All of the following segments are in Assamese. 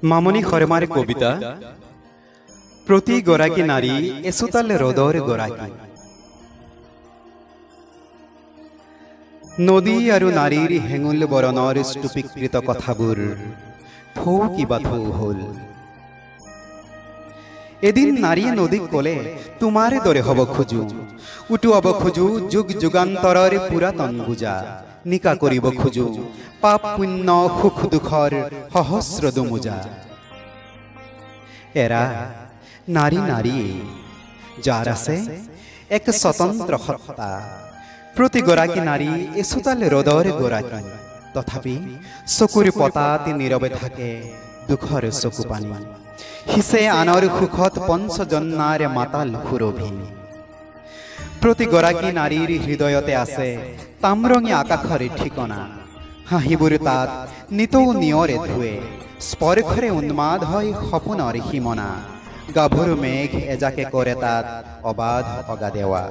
মামনি খৰেমাৰ কবিতা প্ৰতি গৰাকী নাৰী এচোতাল ৰদৰ গৰাকী। নদী আৰু নাৰীৰ হেঙুল বৰণৰ স্তূপীকৃত কথাবোৰ থৌ কিবা থৌ হল। এদিন নাৰীয়ে নদীক কলে, তোমাৰ দৰে হব খোজো, উটুৱাব খোজো যুগ যুগান্তৰৰ পুৰাতন বুজা, নিকা কৰিব খোজো পাপ পুণ্য সুখ দুখৰ সহস্ৰ দুমোজা। এৰা নাৰী নাৰীয়ে যাৰ আছে এক স্বতন্ত্ৰ সত্তা। প্ৰতিগৰাকী নাৰী এচোতাল ৰদৰ গৰাকী, তথাপি চকুৰ পতাত নীৰৱে থাকে দুখৰ চকু পানী। হিচে আনৰ সুখত পঞ্চজন্মাৰ মাতাল সুৰভি। প্ৰতিগৰাকী নাৰীৰ হৃদয়তে আছে তাম্ৰঙী আকাশৰ ঠিকনা। হাঁহিবোৰ তাত নিতৌ নিয়ৰে ধুৱে, স্পৰ্শৰে উন্মাদ হয় সপোনৰ সীমনা। গাভৰু মেঘ এজাকে কৰে তাত অবাধ অগাদেৱা।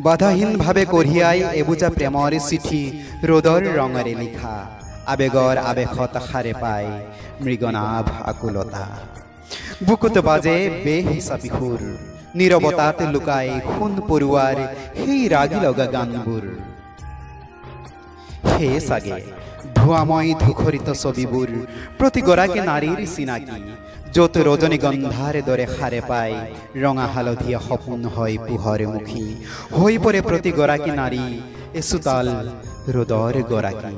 বাধাহীনভাৱে কঢ়িয়াই এবোজা প্ৰেমৰ চিঠি ৰদৰ ৰঙেৰে লিখা। আবেগৰ আৱেশত সাৰে পায় মৃগনাভ আকুলতা। বুকুত বাজে বেহিচাপি সুৰ, নীৰৱতাত লুকাই সোণ পৰুৱাৰ সেই ৰাগি লগা গানবোৰ। সেয়ে চাগে ধোঁৱাময় ধূসৰিত ছবিবোৰ প্ৰতিগৰাকী নাৰীৰ চিনাকি, য'ত ৰজনীগন্ধাৰ দৰে সাৰে পায় ৰঙা হালধীয়া সপোন হয় পোহৰমুখী। হৈ পৰে প্ৰতিগৰাকী নাৰী এচোতাল ৰদৰ গৰাকী।